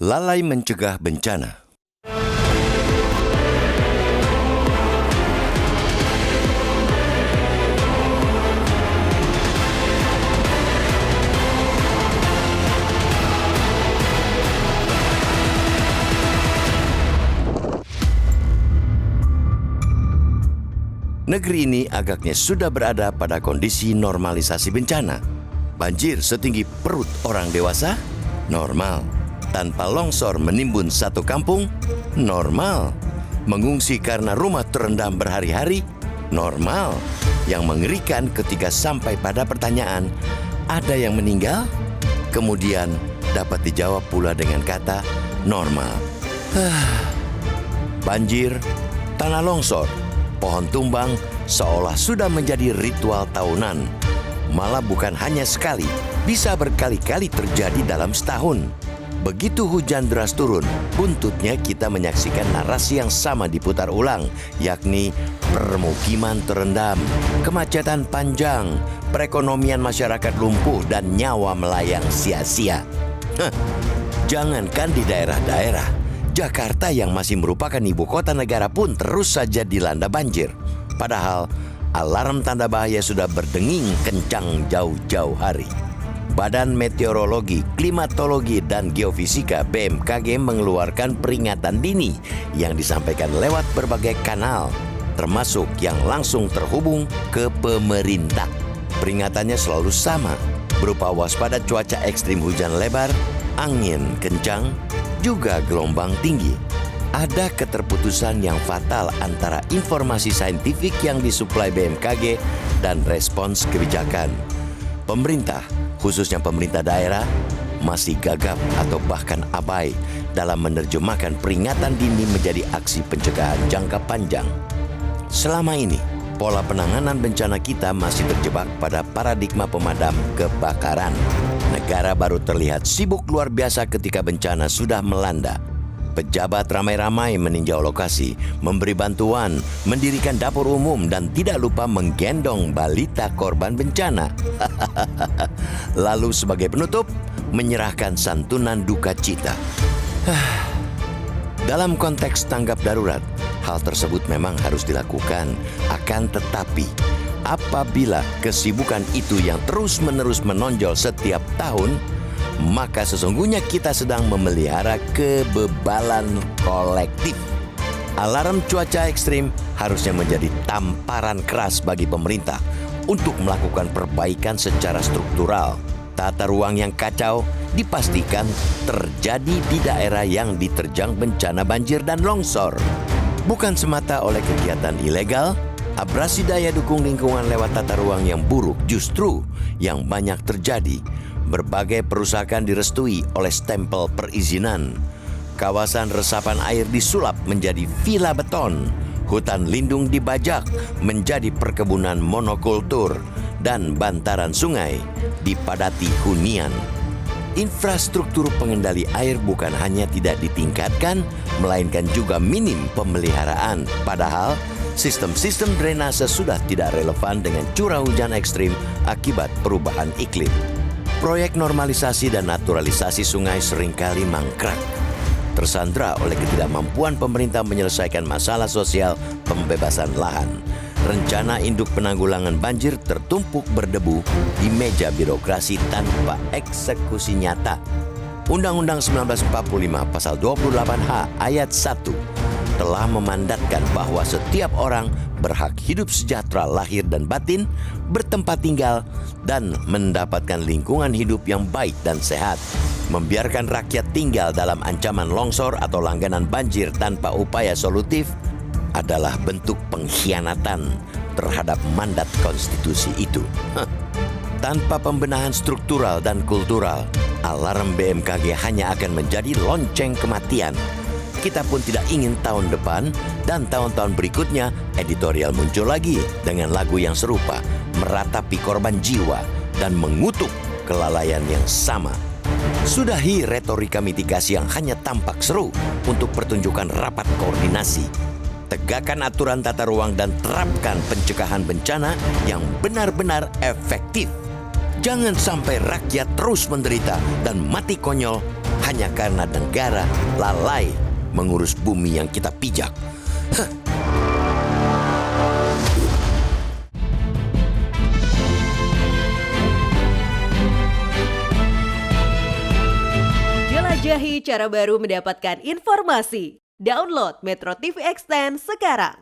Lalai mencegah bencana. Negeri ini agaknya sudah berada pada kondisi normalisasi bencana. Banjir setinggi perut orang dewasa? Normal. Tanpa longsor menimbun satu kampung? Normal. Mengungsi karena rumah terendam berhari-hari? Normal. Yang mengerikan ketika sampai pada pertanyaan, ada yang meninggal? Kemudian dapat dijawab pula dengan kata normal. Banjir, tanah longsor, pohon tumbang seolah sudah menjadi ritual tahunan. Malah bukan hanya sekali, bisa berkali-kali terjadi dalam setahun. Begitu hujan deras turun, buntutnya kita menyaksikan narasi yang sama diputar ulang, yakni permukiman terendam, kemacetan panjang, perekonomian masyarakat lumpuh, dan nyawa melayang sia-sia. Jangankan di daerah-daerah, Jakarta yang masih merupakan ibu kota negara pun terus saja dilanda banjir. Padahal alarm tanda bahaya sudah berdenging kencang jauh-jauh hari. Badan Meteorologi, Klimatologi, dan Geofisika BMKG mengeluarkan peringatan dini yang disampaikan lewat berbagai kanal, termasuk yang langsung terhubung ke pemerintah. Peringatannya selalu sama, berupa waspada cuaca ekstrim hujan lebar, angin kencang, juga gelombang tinggi. Ada keterputusan yang fatal antara informasi saintifik yang disuplai BMKG dan respons kebijakan. Pemerintah, khususnya pemerintah daerah, masih gagap atau bahkan abai dalam menerjemahkan peringatan dini menjadi aksi pencegahan jangka panjang. Selama ini, pola penanganan bencana kita masih terjebak pada paradigma pemadam kebakaran. Negara baru terlihat sibuk luar biasa ketika bencana sudah melanda. Pejabat ramai-ramai meninjau lokasi, memberi bantuan, mendirikan dapur umum, dan tidak lupa menggendong balita korban bencana. Lalu sebagai penutup, menyerahkan santunan duka cita. Dalam konteks tanggap darurat, hal tersebut memang harus dilakukan. Akan tetapi, apabila kesibukan itu yang terus-menerus menonjol setiap tahun, maka sesungguhnya kita sedang memelihara kebebalan kolektif. Alarm cuaca ekstrim harusnya menjadi tamparan keras bagi pemerintah untuk melakukan perbaikan secara struktural. Tata ruang yang kacau dipastikan terjadi di daerah yang diterjang bencana banjir dan longsor. Bukan semata oleh kegiatan ilegal, abrasi daya dukung lingkungan lewat tata ruang yang buruk justru yang banyak terjadi. Berbagai perusahaan direstui oleh stempel perizinan. Kawasan resapan air disulap menjadi villa beton. Hutan lindung dibajak menjadi perkebunan monokultur. Dan bantaran sungai dipadati hunian. Infrastruktur pengendali air bukan hanya tidak ditingkatkan, melainkan juga minim pemeliharaan. Padahal sistem-sistem drainase sudah tidak relevan dengan curah hujan ekstrim akibat perubahan iklim. Proyek normalisasi dan naturalisasi sungai seringkali mangkrak, tersandra oleh ketidakmampuan pemerintah menyelesaikan masalah sosial pembebasan lahan. Rencana induk penanggulangan banjir tertumpuk berdebu di meja birokrasi tanpa eksekusi nyata. Undang-Undang 1945 Pasal 28H Ayat 1 telah memandatkan bahwa setiap orang berhak hidup sejahtera lahir dan batin, bertempat tinggal, dan mendapatkan lingkungan hidup yang baik dan sehat. Membiarkan rakyat tinggal dalam ancaman longsor atau langganan banjir tanpa upaya solutif adalah bentuk pengkhianatan terhadap mandat konstitusi itu. Tanpa pembenahan struktural dan kultural, alarm BMKG hanya akan menjadi lonceng kematian. Kita pun tidak ingin tahun depan dan tahun-tahun berikutnya editorial muncul lagi dengan lagu yang serupa, meratapi korban jiwa dan mengutuk kelalaian yang sama. Sudahi retorika mitigasi yang hanya tampak seru untuk pertunjukan rapat koordinasi. Tegakkan aturan tata ruang dan terapkan pencegahan bencana yang benar-benar efektif. Jangan sampai rakyat terus menderita dan mati konyol hanya karena negara lalai mengurus bumi yang kita pijak. Jelajahi cara baru mendapatkan informasi. Download Metro TV Extend sekarang.